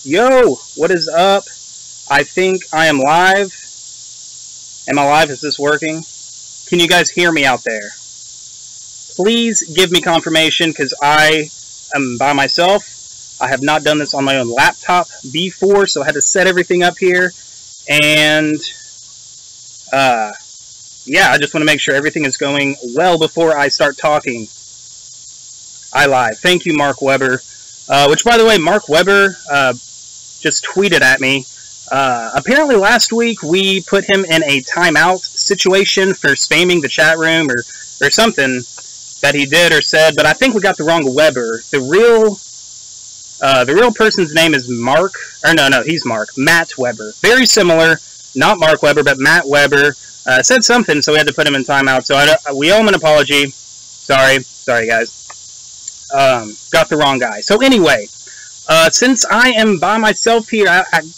Yo, what is up? I think I am live. Am I live? Is this working? Can you guys hear me out there? Please give me confirmation, because I am by myself. I have not done this on my own laptop before, so I had to set everything up here. And, yeah, I just want to make sure everything is going well before I start talking. I live. Thank you, Mark Weber. Which, by the way, Mark Weber just tweeted at me. Apparently last week we put him in a timeout situation for spamming the chat room or something that he did or said, but I think we got the wrong Weber. The real person's name is Mark, or no, he's Mark. Matt Weber. Very similar, not Mark Weber, but Matt Weber. Said something, so we had to put him in timeout. So we owe him an apology. Sorry guys. Got the wrong guy. So anyway, since I am by myself here,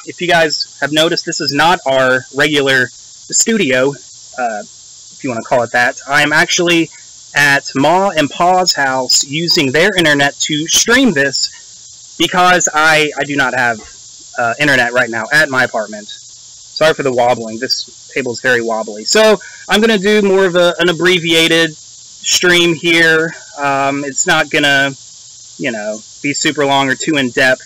if you guys have noticed, this is not our regular studio, if you want to call it that. I am actually at Ma and Pa's house using their internet to stream this because I do not have internet right now at my apartment. Sorry for the wobbling. This table is very wobbly. So I'm going to do more of an abbreviated stream here. It's not going to, be super long or too in-depth.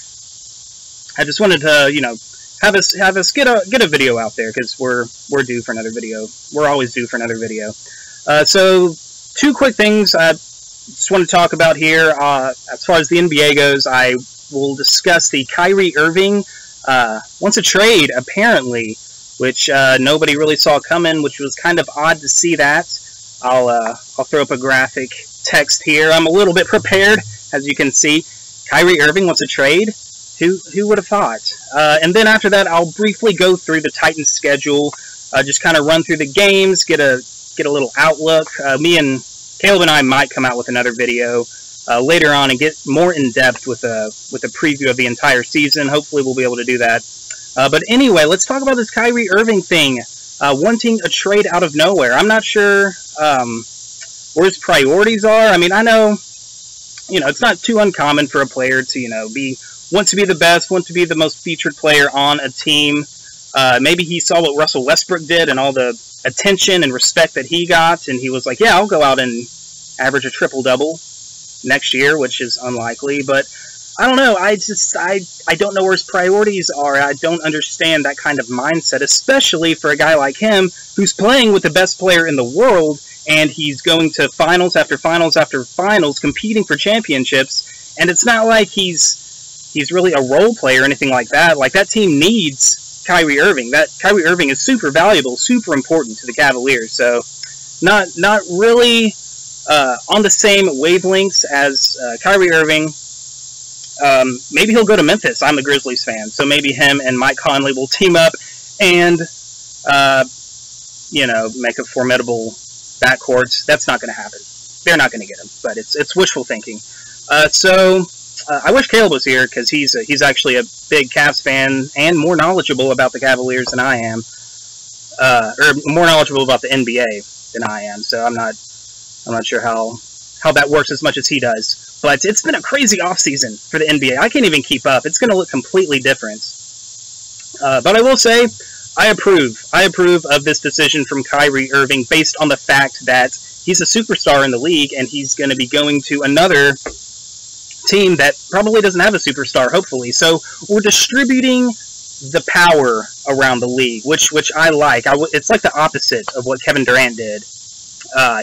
I just wanted to, have us get a video out there, because we're due for another video. We're always due for another video. So two quick things I just want to talk about here. As far as the NBA goes, I will discuss the Kyrie Irving wants a trade, apparently, which nobody really saw coming, which was kind of odd to see that. I'll throw up a graphic text here. I'm a little bit prepared, as you can see. Kyrie Irving wants a trade. Who would have thought? And then after that, I'll briefly go through the Titans' schedule, just kind of run through the games, get a little outlook. Me and Caleb and I might come out with another video later on and get more in depth with a preview of the entire season. Hopefully, we'll be able to do that. But anyway, let's talk about this Kyrie Irving thing. Wanting a trade out of nowhere. I'm not sure where his priorities are. I mean, I know, it's not too uncommon for a player to, want to be the best, want to be the most featured player on a team. Maybe he saw what Russell Westbrook did and all the attention and respect that he got, and he was like, yeah, I'll go out and average a triple-double next year, which is unlikely. But I don't know. I don't know where his priorities are. I don't understand that kind of mindset, especially for a guy like him who's playing with the best player in the world, and he's going to finals after finals after finals, competing for championships. And it's not like he's really a role player or anything like that. Like, that team needs Kyrie Irving. That Kyrie Irving is super valuable, super important to the Cavaliers. So, not really on the same wavelengths as Kyrie Irving. Maybe he'll go to Memphis. I'm a Grizzlies fan, so maybe him and Mike Conley will team up and, make a formidable backcourt. That's not going to happen. They're not going to get him, but it's wishful thinking. So I wish Caleb was here, because he's actually a big Cavs fan and more knowledgeable about the Cavaliers than I am, or more knowledgeable about the NBA than I am. So I'm not sure how that works as much as he does. But it's been a crazy offseason for the NBA. I can't even keep up. It's going to look completely different. But I will say, I approve of this decision from Kyrie Irving based on the fact that he's a superstar in the league, and he's going to be going to another team that probably doesn't have a superstar, hopefully. So we're distributing the power around the league, which I like. It's like the opposite of what Kevin Durant did.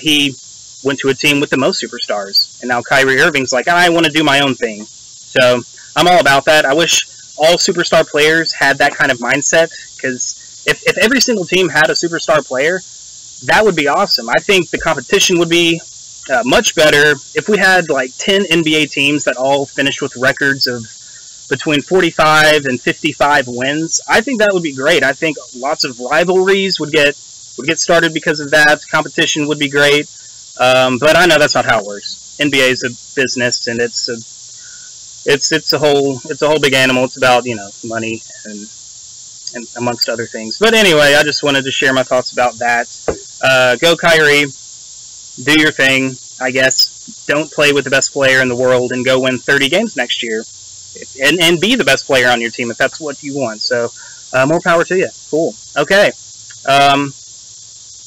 He went to a team with the most superstars, and now Kyrie Irving's like, I want to do my own thing. So I'm all about that. I wish all superstar players had that kind of mindset, because if every single team had a superstar player, that would be awesome. I think the competition would be much better if we had like 10 NBA teams that all finished with records of between 45 and 55 wins. I think that would be great. I think lots of rivalries would get started because of that. Competition would be great. But I know that's not how it works. NBA is a business, and it's a whole big animal. It's about, money and amongst other things. But anyway, I just wanted to share my thoughts about that. Go Kyrie. Do your thing, I guess. don't play with the best player in the world and go win 30 games next year, and be the best player on your team if that's what you want. So more power to you. Cool. Okay.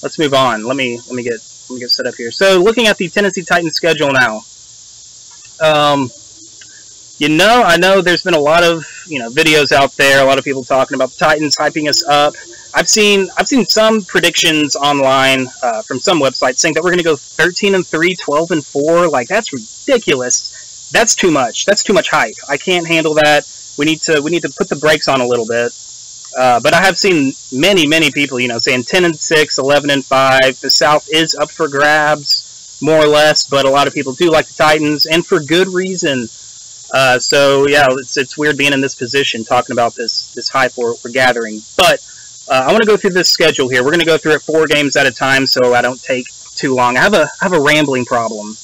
Let's move on. Let me get set up here. So looking at the Tennessee Titans schedule now. I know there's been a lot of videos out there, a lot of people talking about the Titans, hyping us up. I've seen some predictions online from some websites saying that we're going to go 13-3, 12-4. Like, that's ridiculous. That's too much. That's too much hype. I can't handle that. We need to put the brakes on a little bit. But I have seen many people, saying 10-6, 11-5. The South is up for grabs, more or less. But a lot of people do like the Titans, and for good reason. So yeah, it's weird being in this position talking about this hype we're gathering. But I want to go through this schedule here. We're going to go through it 4 games at a time, so I don't take too long. I have a rambling problem.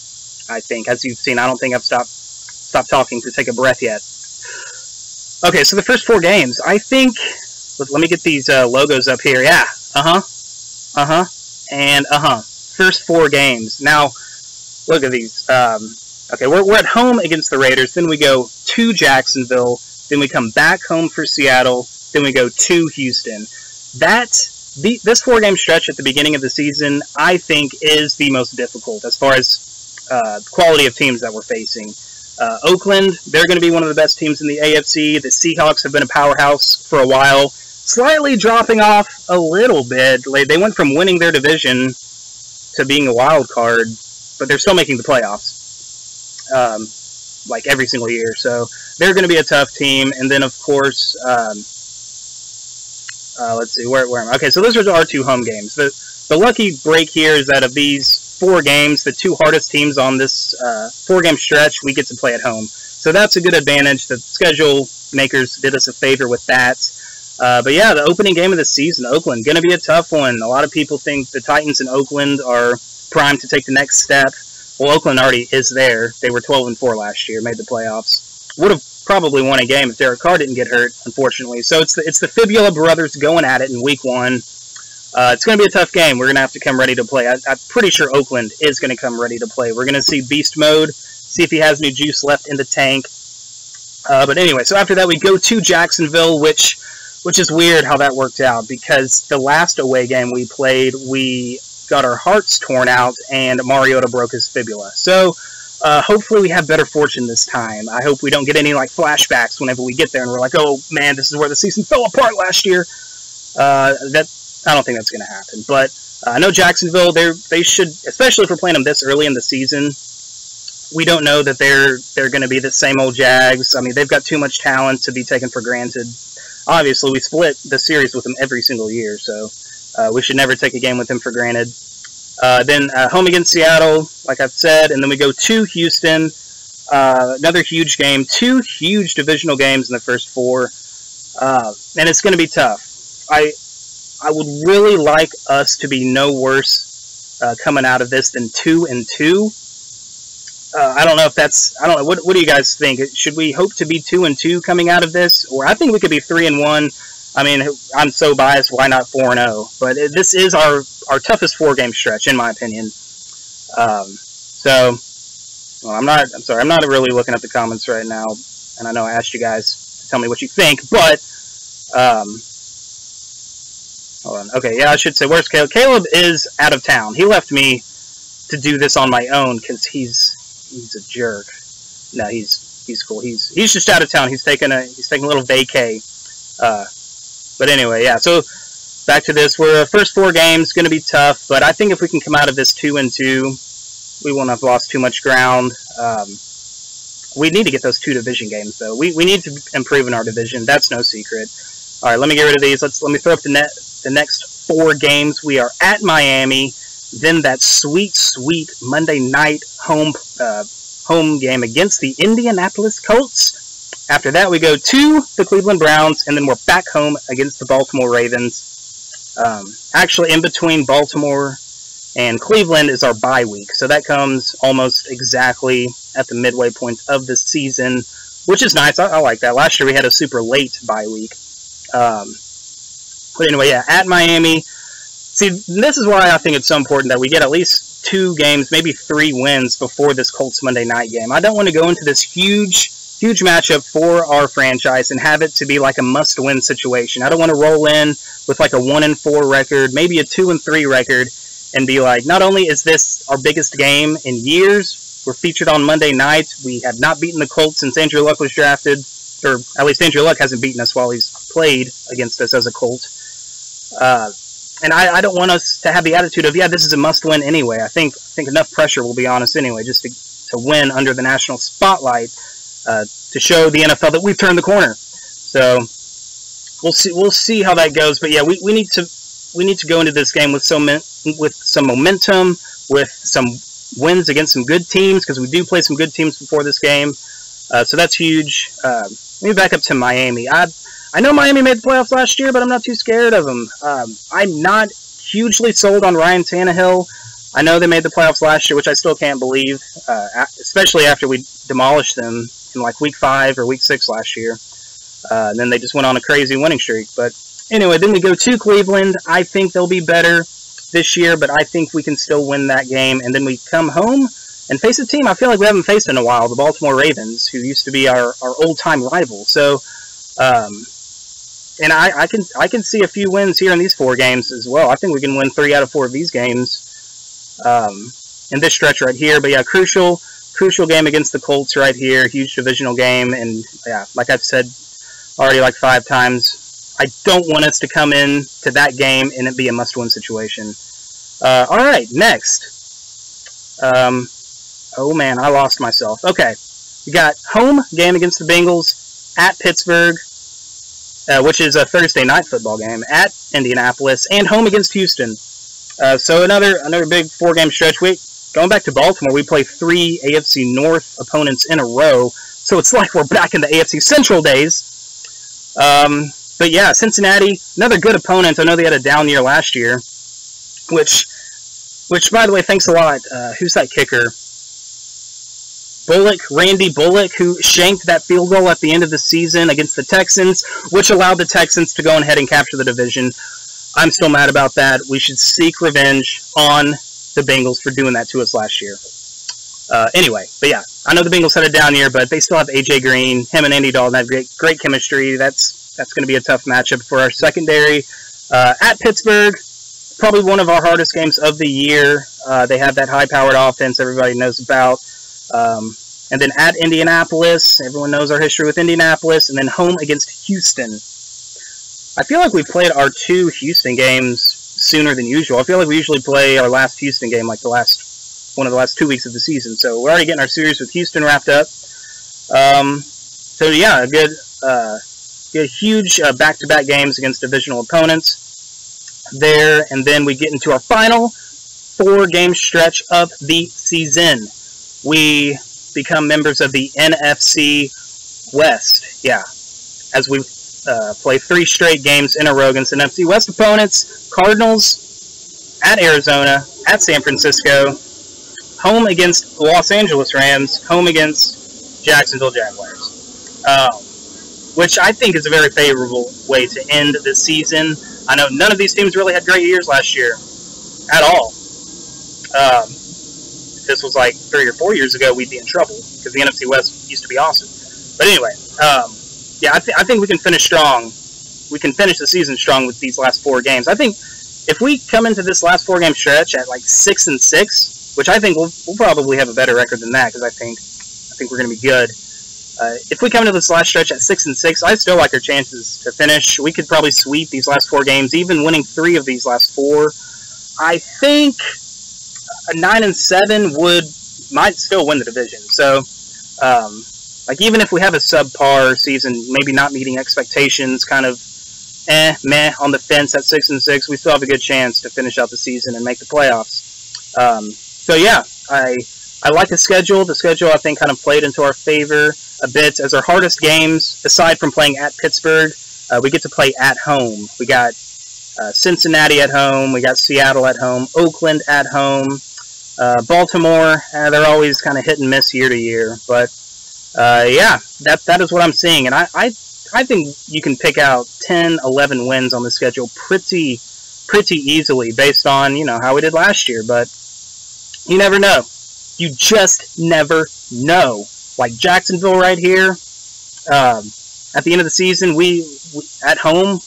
I think, as you've seen, I don't think I've stopped talking to take a breath yet. Okay, so the first 4 games, I think. Let me get these logos up here. Yeah. And First 4 games. Now, look at these. Okay, we're at home against the Raiders. Then we go to Jacksonville. Then we come back home for Seattle. Then we go to Houston. This 4-game stretch at the beginning of the season, I think, is the most difficult as far as quality of teams that we're facing. Oakland, they're going to be one of the best teams in the AFC. The Seahawks have been a powerhouse for a while. Slightly dropping off a little bit. They went from winning their division to being a wild card, but they're still making the playoffs. Like every single year. So they're going to be a tough team. And then, of course, let's see, where am I? Okay, so those are our 2 home games. The lucky break here is that of these 4 games, the 2 hardest teams on this 4-game stretch, we get to play at home. So that's a good advantage. The schedule makers did us a favor with that. But yeah, the opening game of the season, Oakland, going to be a tough one. A lot of people think the Titans in Oakland are primed to take the next step. Well, Oakland already is there. They were 12-4 last year, made the playoffs. Would have probably won a game if Derek Carr didn't get hurt, unfortunately. So it's the Fibula brothers going at it in Week 1. It's going to be a tough game. We're going to have to come ready to play. I'm pretty sure Oakland is going to come ready to play. We're going to see beast mode, see if he has any juice left in the tank. But anyway, so after that we go to Jacksonville, which is weird how that worked out, because the last away game we played, we got our hearts torn out, and Mariota broke his fibula. So hopefully we have better fortune this time. I hope we don't get any flashbacks whenever we get there, and we're like, oh man, this is where the season fell apart last year. I don't think that's going to happen. But I know Jacksonville, they should, especially if we're playing them this early in the season. We don't know that they're going to be the same old Jags. I mean, they've got too much talent to be taken for granted. Obviously, we split the series with them every single year, so we should never take a game with them for granted. Then home against Seattle, like I've said, and then we go to Houston. Another huge game, 2 huge divisional games in the first 4, and it's going to be tough. I would really like us to be no worse coming out of this than 2-2. I don't know if that's. I don't know. What do you guys think? Should we hope to be 2-2 coming out of this, or I think we could be 3-1? I mean, I'm so biased. Why not 4-0? But this is our toughest 4-game stretch, in my opinion. So, well, I'm not really looking at the comments right now, and I know I asked you guys to tell me what you think, but hold on. Okay, yeah, I should say, where's Caleb? Caleb is out of town. He left me to do this on my own because he's a jerk. No, he's cool. He's just out of town. He's taking a little vacay. But anyway, yeah. So back to this. We're first 4 games going to be tough, but I think if we can come out of this 2-2, we won't have lost too much ground. We need to get those 2 division games though. We need to improve in our division. That's no secret. All right, let me get rid of these. Let me throw up the next 4 games. We are at Miami. Then that sweet Monday night home game against the Indianapolis Colts. After that, we go to the Cleveland Browns, and then we're back home against the Baltimore Ravens. Actually, in between Baltimore and Cleveland is our bye week, so that comes almost exactly at the midway point of the season, which is nice. I like that. Last year we had a super late bye week. But anyway, yeah, at Miami. See, this is why I think it's so important that we get at least 2 games, maybe 3 wins before this Colts Monday night game. I don't want to go into this huge matchup for our franchise and have it to be like a must-win situation. I don't want to roll in with like a 1-4 record, maybe a 2-3 record, and be like, not only is this our biggest game in years, we're featured on Monday night, we have not beaten the Colts since Andrew Luck was drafted, or at least Andrew Luck hasn't beaten us while he's played against us as a Colt. And I don't want us to have the attitude of, yeah, this is a must-win anyway. I think enough pressure will be on us anyway, just to win under the national spotlight, to show the NFL that we've turned the corner. So we'll see how that goes. But yeah, we need to go into this game with some momentum, with some wins against some good teams, because we do play some good teams before this game. So that's huge. Let me back up to Miami. I know Miami made the playoffs last year, but I'm not too scared of them. I'm not hugely sold on Ryan Tannehill. I know they made the playoffs last year, which I still can't believe, especially after we demolished them in like week 5 or week 6 last year. And then they just went on a crazy winning streak. But anyway, then we go to Cleveland. I think they'll be better this year, but I think we can still win that game. And then we come home and face a team I feel like we haven't faced in a while, the Baltimore Ravens, who used to be our old-time rival. So, and I can see a few wins here in these 4 games as well. I think we can win 3 out of 4 of these games in this stretch right here. But yeah, crucial game against the Colts right here. Huge divisional game. And yeah, like I've said already like 5 times, I don't want us to come in to that game and it be a must-win situation. All right, next. Oh man, I lost myself. Okay, we got home game against the Bengals at Pittsburgh, which is a Thursday night football game, at Indianapolis, and home against Houston. So another big 4-game stretch. Going back to Baltimore, we play 3 AFC North opponents in a row, so it's like we're back in the AFC Central days. But yeah, Cincinnati, another good opponent. I know they had a down year last year, which by the way, thanks a lot. Who's that kicker? Randy Bullock, who shanked that field goal at the end of the season against the Texans, which allowed the Texans to go ahead and capture the division. I'm still mad about that. We should seek revenge on the Bengals for doing that to us last year. Anyway, but yeah, I know the Bengals had a down year, but they still have A.J. Green. Him and Andy Dalton have great chemistry. That's going to be a tough matchup for our secondary. At Pittsburgh, probably one of our hardest games of the year. They have that high-powered offense everybody knows about. And then at Indianapolis, everyone knows our history with Indianapolis, and then home against Houston. I feel like we played our 2 Houston games sooner than usual. I feel like we usually play our last Houston game like one of the last 2 weeks of the season. So we're already getting our series with Houston wrapped up. So yeah, a good huge back-to-back games against divisional opponents there, and then we get into our final 4-game stretch of the season. We become members of the NFC West, yeah, as we play 3 straight games in a row against NFC West opponents. Cardinals, at Arizona, at San Francisco, home against the Los Angeles Rams, home against Jacksonville Jaguars, which I think is a very favorable way to end the season. I know none of these teams really had great years last year at all. If this was like 3 or 4 years ago, we'd be in trouble because the NFC West used to be awesome. But anyway, yeah, I think we can finish strong. We can finish the season strong with these last 4 games. I think if we come into this last 4-game stretch at like 6-6, which I think we'll probably have a better record than that because I think we're going to be good. If we come into this last stretch at 6-6, I still like our chances to finish. We could probably sweep these last 4 games, even winning 3 of these last 4. I think a 9-7 might still win the division. So, like even if we have a subpar season, maybe not meeting expectations, kind of meh on the fence at 6-6, we still have a good chance to finish out the season and make the playoffs. So yeah, I like the schedule. The schedule I think kind of played into our favor a bit as our hardest games, aside from playing at Pittsburgh, we get to play at home. We got Cincinnati at home, we got Seattle at home, Oakland at home, Baltimore, they're always kind of hit and miss year to year, but yeah, that is what I'm seeing, and I think you can pick out 10, 11 wins on the schedule pretty easily based on, you know, how we did last year, but You never know. You just never know. Like Jacksonville right here. At the end of the season, we at home,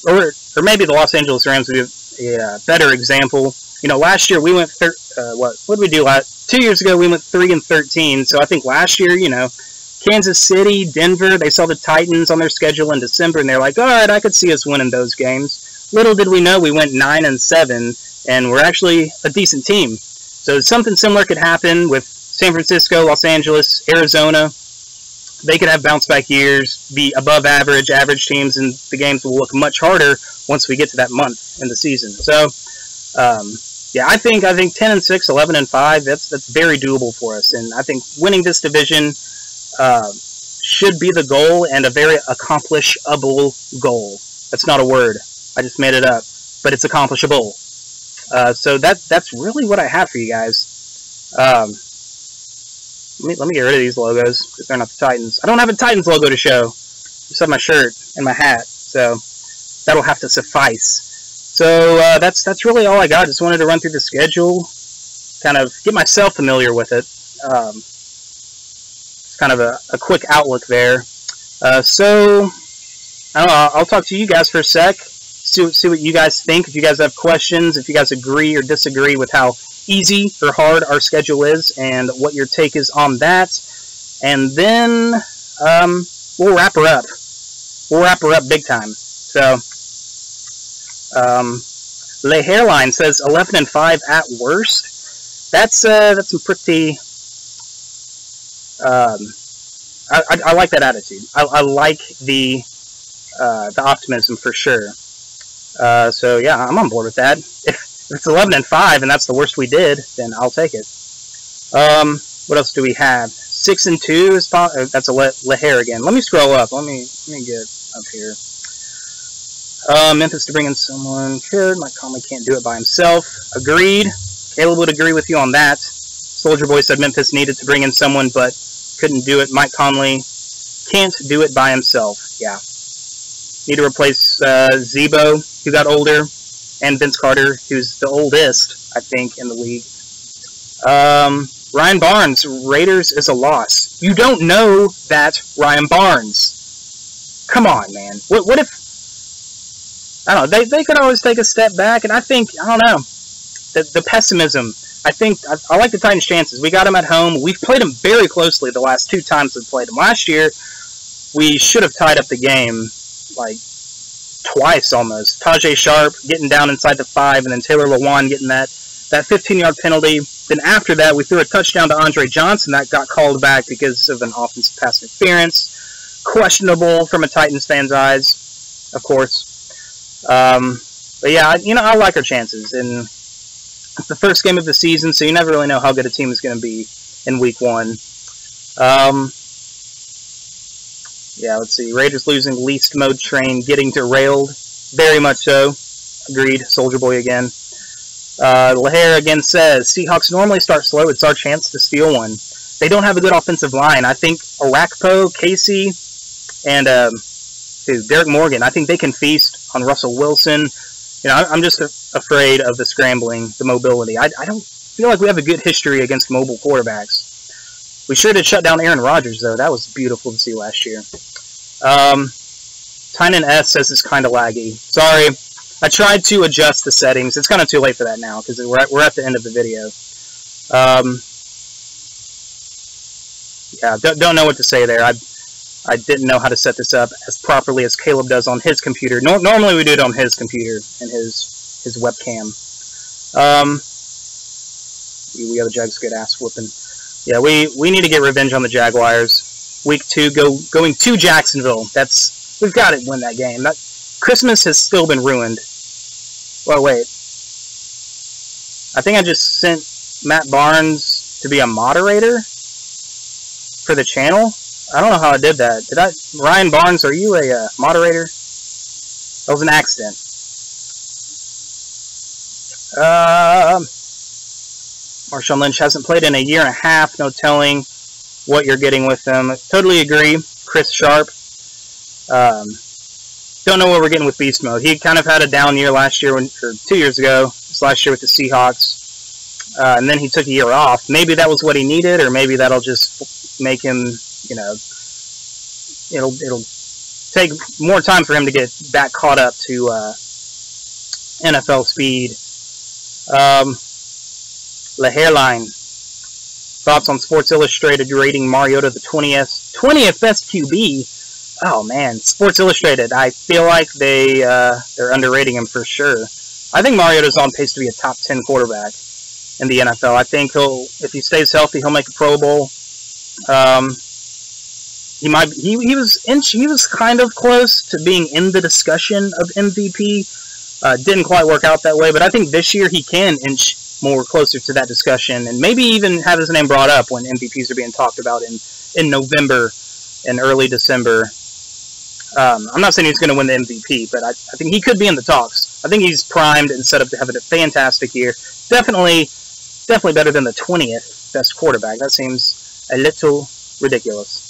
or maybe the Los Angeles Rams would be a better example. You know, last year we went what did we do? 2 years ago we went 3-13. So I think last year, you know, Kansas City, Denver, they saw the Titans on their schedule in December, and they're like, all right, I could see us winning those games. Little did we know we went 9-7, and we're actually a decent team. So something similar could happen with San Francisco, Los Angeles, Arizona. They could have bounce-back years, be above average teams, and the games will look much harder once we get to that month in the season. So, yeah, I think 10-6, 11-5, that's very doable for us, and I think winning this division should be the goal, and a very accomplishable goal. That's not a word. I just made it up, but it's accomplishable. So that's really what I have for you guys. Let me get rid of these logos because they're not the Titans. I don't have a Titans logo to show. Just have my shirt and my hat, so that'll have to suffice. So that's really all I got. Just wanted to run through the schedule, kind of get myself familiar with it. It's kind of a quick outlook there. So I don't know, I'll talk to you guys for a sec. See what you guys think. If you guys have questions, if you guys agree or disagree with how easy or hard our schedule is, and what your take is on that. And then we'll wrap her up. We'll wrap her up big time. So, Le Hairline says 11-5 at worst. That's some pretty. I like that attitude. I like the optimism for sure. So yeah, I'm on board with that. If it's 11-5 and that's the worst we did, then I'll take it. What else do we have? 6-2 is that's a Lehair again. Let me scroll up. Let me get up here. Memphis to bring in someone could. Mike Conley can't do it by himself. Agreed. Caleb would agree with you on that. Soldier Boy said Memphis needed to bring in someone, but couldn't do it. Mike Conley can't do it by himself. Yeah. Need to replace Zebo, who got older, and Vince Carter, who's the oldest, I think, in the league. Ryan Barnes, Raiders is a loss. You don't know that, Ryan Barnes. Come on, man. What if... I don't know. They could always take a step back, and I think, I don't know, the pessimism. I think, I like the Titans' chances. We got them at home. We've played them very closely the last 2 times we've played them. Last year, we should have tied up the game, like, twice almost. Tajay Sharp getting down inside the 5, and then Taylor Lewan getting that 15-yard penalty. Then after that, we threw a touchdown to Andre Johnson that got called back because of an offensive pass interference. Questionable from a Titans fan's eyes, of course. But yeah, you know, I like our chances. And it's the first game of the season, so you never really know how good a team is going to be in week 1. Yeah, let's see. Raiders losing least mode train, getting derailed. Very much so. Agreed. Soldier Boy again. Lahair again says, Seahawks normally start slow. It's our chance to steal one. They don't have a good offensive line. I think Arakpo, Casey, and Derek Morgan, I think they can feast on Russell Wilson. You know, I'm just afraid of the scrambling, the mobility. I don't feel like we have a good history against mobile quarterbacks. We sure did shut down Aaron Rodgers, though. That was beautiful to see last year. Tynan S says it's kind of laggy. Sorry. I tried to adjust the settings. It's kind of too late for that now, because we're at the end of the video. Yeah, don't know what to say there. I didn't know how to set this up as properly as Caleb does on his computer. Normally we do it on his computer and his webcam. We have a Jags good ass whooping. Yeah, we need to get revenge on the Jaguars. Week 2, going to Jacksonville. We've got to win that game. Christmas has still been ruined. Well, wait. I think I just sent Matt Barnes to be a moderator for the channel. I don't know how I did that. Ryan Barnes, are you a moderator? That was an accident. Marshawn Lynch hasn't played in a year and a half. No telling what you're getting with him. Totally agree. Chris Sharp. Don't know what we're getting with Beast Mode. He kind of had a down year last year, or 2 years ago. This last year with the Seahawks. and then he took a year off. Maybe that was what he needed, or maybe that'll just make him, you know, it'll take more time for him to get back caught up to NFL speed. La Hairline. Thoughts on Sports Illustrated rating Mariota the 20th best QB? Oh man, Sports Illustrated. I feel like they're underrating him for sure. I think Mariota's on pace to be a top 10 quarterback in the NFL. I think if he stays healthy, he'll make a Pro Bowl. He was kind of close to being in the discussion of MVP. Didn't quite work out that way, but I think this year he can inch more closer to that discussion, and maybe even have his name brought up when MVPs are being talked about in November and early December. I'm not saying he's going to win the MVP, but I think he could be in the talks. I think he's primed and set up to have a fantastic year. Definitely better than the 20th best quarterback. That seems a little ridiculous.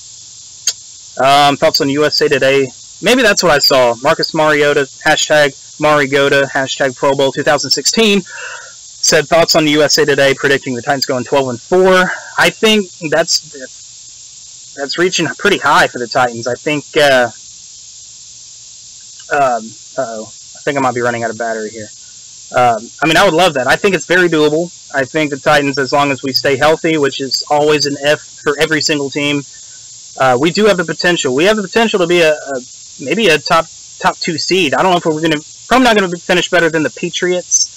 Thoughts on USA Today? Maybe that's what I saw. Marcus Mariota, hashtag Mariota, hashtag Pro Bowl 2016. Said thoughts on USA Today predicting the Titans going 12-4. I think that's reaching pretty high for the Titans. I think. I think I might be running out of battery here. I mean, I would love that. I think it's very doable. I think the Titans, as long as we stay healthy, which is always an F for every single team, we do have the potential. We have the potential to be maybe a top 2 seed. I don't know if we're probably not going to finish better than the Patriots.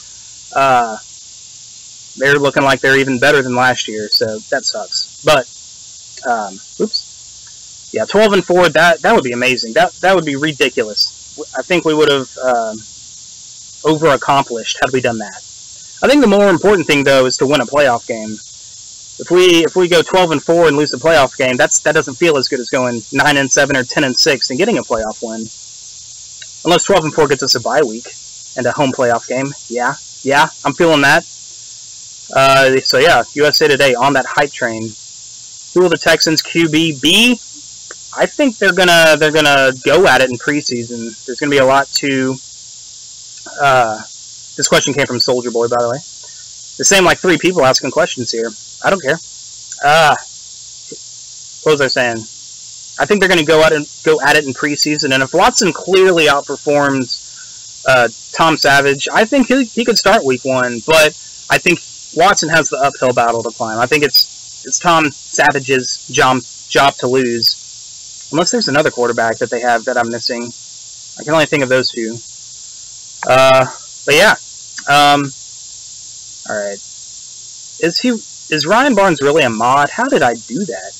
They're looking like they're even better than last year, so that sucks. But, yeah, 12-4. That would be amazing. That would be ridiculous. I think we would have over-accomplished had we done that. I think the more important thing, though, is to win a playoff game. If we go 12-4 and lose the playoff game, that doesn't feel as good as going 9-7 or 10-6 and getting a playoff win. Unless 12-4 gets us a bye week and a home playoff game. Yeah, I'm feeling that. So yeah, USA Today on that hype train. Who will the Texans QB be? I think they're gonna go at it in preseason. There's gonna be a lot to. This question came from Soldier Boy, by the way. The same like 3 people asking questions here. I don't care. What was I saying? I think they're gonna go at it in preseason, and if Watson clearly outperforms Tom Savage, I think he could start week 1. But I think Watson has the uphill battle to climb. I think it's Tom Savage's job to lose. Unless there's another quarterback that they have that I'm missing. I can only think of those 2. But yeah. Alright. Is Ryan Barnes really a mod? How did I do that?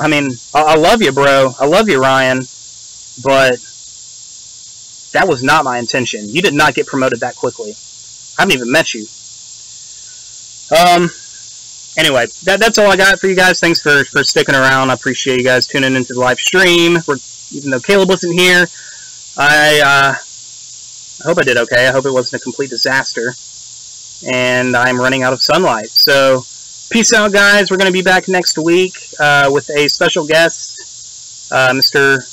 I mean, I love you, bro. I love you, Ryan. But that was not my intention. You did not get promoted that quickly. I haven't even met you. Anyway, that's all I got for you guys. Thanks for sticking around. I appreciate you guys tuning into the live stream. Even though Caleb wasn't here, I hope I did okay. I hope it wasn't a complete disaster. And I'm running out of sunlight. So, peace out, guys. We're going to be back next week with a special guest, Mr.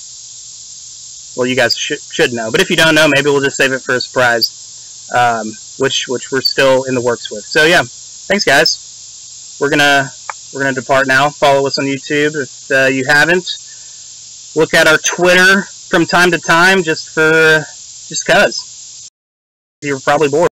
Well, you guys should know. But if you don't know, maybe we'll just save it for a surprise, which we're still in the works with. So, yeah. Thanks, guys. We're gonna depart now. Follow us on YouTube if you haven't. Look at our Twitter from time to time, just cause. You're probably bored.